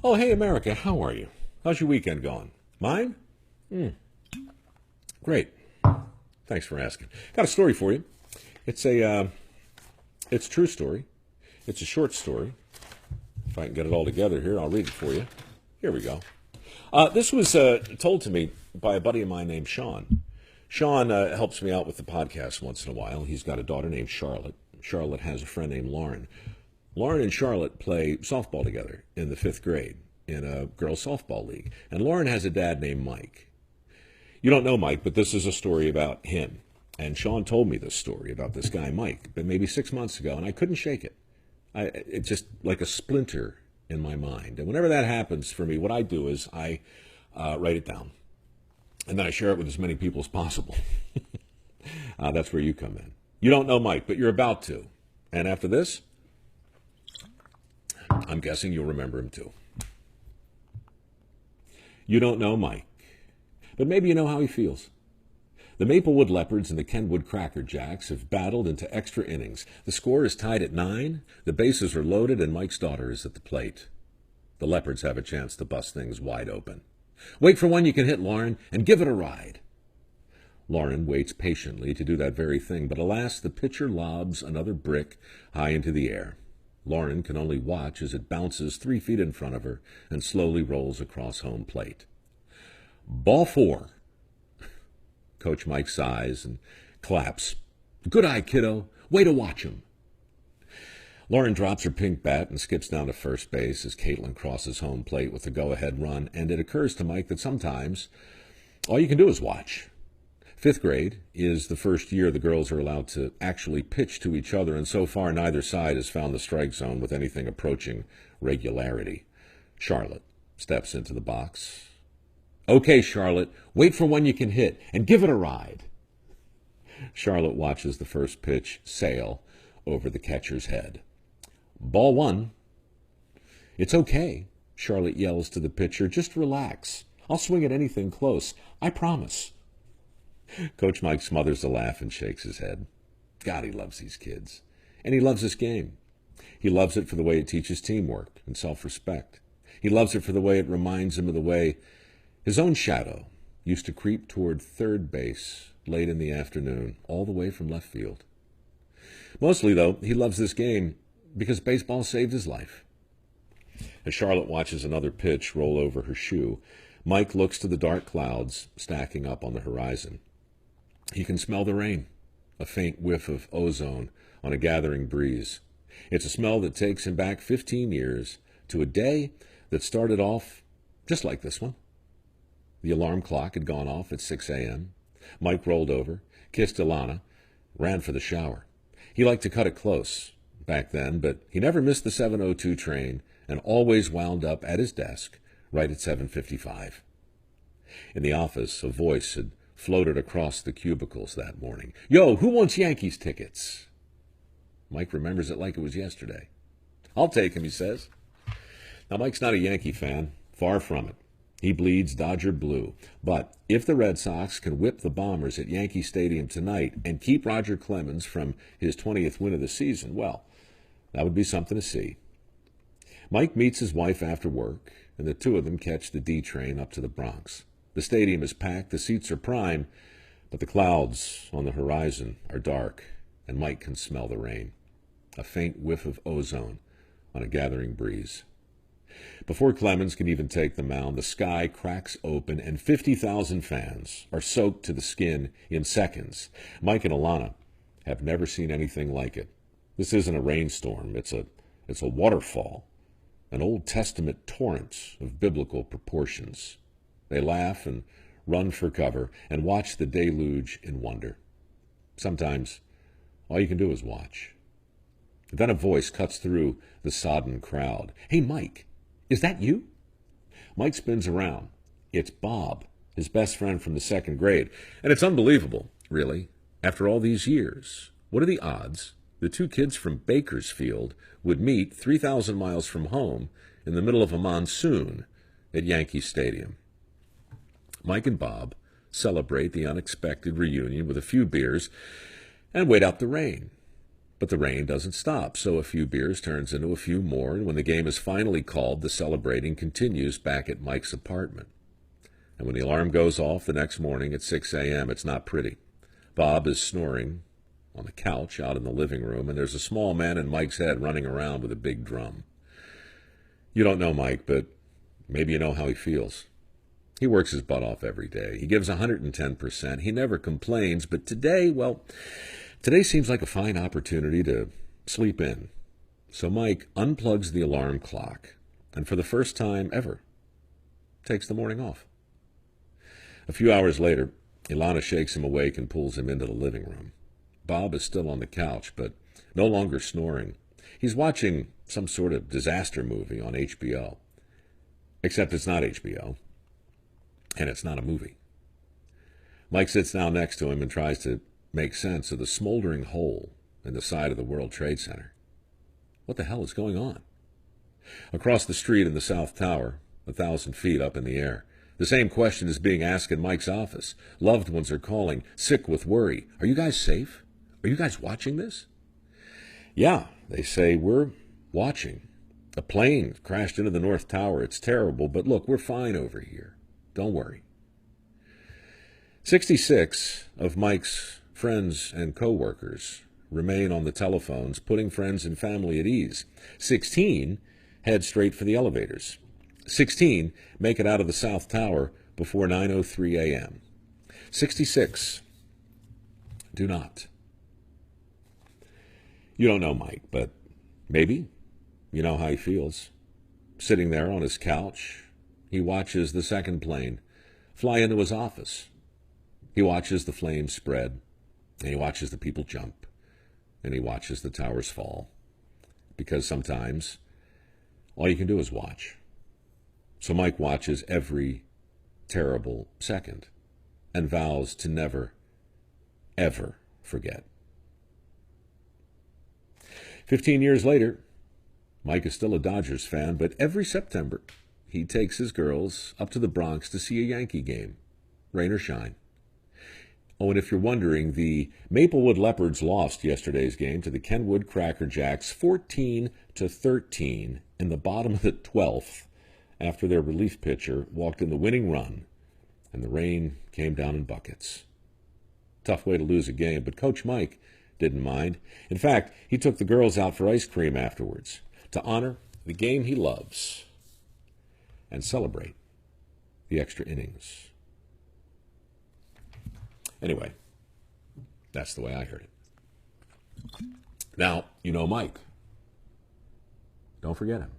Oh, hey, America, how are you? How's your weekend going? Mine? Great. Thanks for asking. Got a story for you. It's it's a true story. It's a short story. If I can get it all together here, I'll read it for you. Here we go. This was told to me by a buddy of mine named Sean. Sean helps me out with the podcast once in a while. He's got a daughter named Charlotte. Charlotte has a friend named Lauren. Lauren and Charlotte play softball together in the fifth grade in a girls' softball league. And Lauren has a dad named Mike. You don't know Mike, but this is a story about him. And Sean told me this story about this guy, Mike, but maybe 6 months ago, and I couldn't shake it. It's just like a splinter in my mind. And whenever that happens for me, what I do is I write it down. And then I share it with as many people as possible. That's where you come in. You don't know Mike, but you're about to. And after this, I'm guessing you'll remember him too. You don't know Mike, but maybe you know how he feels. The Maplewood Leopards and the Kenwood Cracker Jacks have battled into extra innings. The score is tied at 9, the bases are loaded, and Mike's daughter is at the plate. The Leopards have a chance to bust things wide open. Wait for one you can hit, Lauren, and give it a ride. Lauren waits patiently to do that very thing, but alas, the pitcher lobs another brick high into the air. Lauren can only watch as it bounces 3 feet in front of her and slowly rolls across home plate. Ball 4. Coach Mike sighs and claps. Good eye, kiddo. Way to watch him. Lauren drops her pink bat and skips down to first base as Caitlin crosses home plate with a go-ahead run, and it occurs to Mike that sometimes all you can do is watch. Fifth grade is the first year the girls are allowed to actually pitch to each other, and so far neither side has found the strike zone with anything approaching regularity. Charlotte steps into the box. Okay, Charlotte, wait for one you can hit and give it a ride. Charlotte watches the first pitch sail over the catcher's head. Ball 1. It's okay, Charlotte yells to the pitcher. Just relax. I'll swing at anything close. I promise. Coach Mike smothers a laugh and shakes his head. God, he loves these kids. And he loves this game. He loves it for the way it teaches teamwork and self-respect. He loves it for the way it reminds him of the way his own shadow used to creep toward third base late in the afternoon, all the way from left field. Mostly, though, he loves this game because baseball saved his life. As Charlotte watches another pitch roll over her shoe, Mike looks to the dark clouds stacking up on the horizon. He can smell the rain, a faint whiff of ozone on a gathering breeze. It's a smell that takes him back 15 years to a day that started off just like this one. The alarm clock had gone off at 6 a.m. Mike rolled over, kissed Ilana, ran for the shower. He liked to cut it close back then, but he never missed the 7:02 train and always wound up at his desk right at 7:55. In the office, a voice had floated across the cubicles that morning. Yo, who wants Yankees tickets? Mike remembers it like it was yesterday. I'll take him, he says. Now, Mike's not a Yankee fan, far from it. He bleeds Dodger blue. But if the Red Sox can whip the Bombers at Yankee Stadium tonight and keep Roger Clemens from his 20th win of the season, well, that would be something to see. Mike meets his wife after work, and the two of them catch the D train up to the Bronx. The stadium is packed, the seats are prime, but the clouds on the horizon are dark, and Mike can smell the rain. A faint whiff of ozone on a gathering breeze. Before Clemens can even take the mound, the sky cracks open and 50,000 fans are soaked to the skin in seconds. Mike and Ilana have never seen anything like it. This isn't a rainstorm, it's a waterfall, an Old Testament torrent of biblical proportions. They laugh and run for cover and watch the deluge in wonder. Sometimes all you can do is watch. Then a voice cuts through the sodden crowd. Hey, Mike, is that you? Mike spins around. It's Bob, his best friend from the second grade. And it's unbelievable, really. After all these years, what are the odds the two kids from Bakersfield would meet 3,000 miles from home in the middle of a monsoon at Yankee Stadium? Mike and Bob celebrate the unexpected reunion with a few beers and wait out the rain. But the rain doesn't stop, so a few beers turns into a few more, and when the game is finally called, the celebrating continues back at Mike's apartment. And when the alarm goes off the next morning at 6 a.m., it's not pretty. Bob is snoring on the couch out in the living room, and there's a small man in Mike's head running around with a big drum. You don't know Mike, but maybe you know how he feels. He works his butt off every day. He gives 110%. He never complains, but today seems like a fine opportunity to sleep in. So Mike unplugs the alarm clock, and for the first time ever, takes the morning off. A few hours later, Ilana shakes him awake and pulls him into the living room. Bob is still on the couch, but no longer snoring. He's watching some sort of disaster movie on HBO. Except it's not HBO, and it's not a movie. Mike sits down next to him and tries to make sense of the smoldering hole in the side of the World Trade Center. What the hell is going on? Across the street in the South Tower, 1,000 feet up in the air, the same question is being asked in Mike's office. Loved ones are calling, sick with worry. Are you guys safe? Are you guys watching this? Yeah, they say, we're watching. A plane crashed into the North Tower. It's terrible, but look, we're fine over here. Don't worry. 66 of Mike's friends and co-workers remain on the telephones, putting friends and family at ease. 16 head straight for the elevators. 16 make it out of the South Tower before 9:03 a.m. 66 do not. You don't know Mike, but maybe you know how he feels. Sitting there on his couch, he watches the second plane fly into his office. He watches the flames spread, and he watches the people jump, and he watches the towers fall. Because sometimes all you can do is watch. So Mike watches every terrible second and vows to never, ever forget. 15 years later, Mike is still a Dodgers fan, but every September he takes his girls up to the Bronx to see a Yankee game, rain or shine. Oh, and if you're wondering, the Maplewood Leopards lost yesterday's game to the Kenwood Cracker Jacks 14-13 in the bottom of the 12th after their relief pitcher walked in the winning run and the rain came down in buckets. Tough way to lose a game, but Coach Mike didn't mind. In fact, he took the girls out for ice cream afterwards to honor the game he loves and celebrate the extra innings. Anyway, that's the way I heard it. Now, you know Mike. Don't forget him.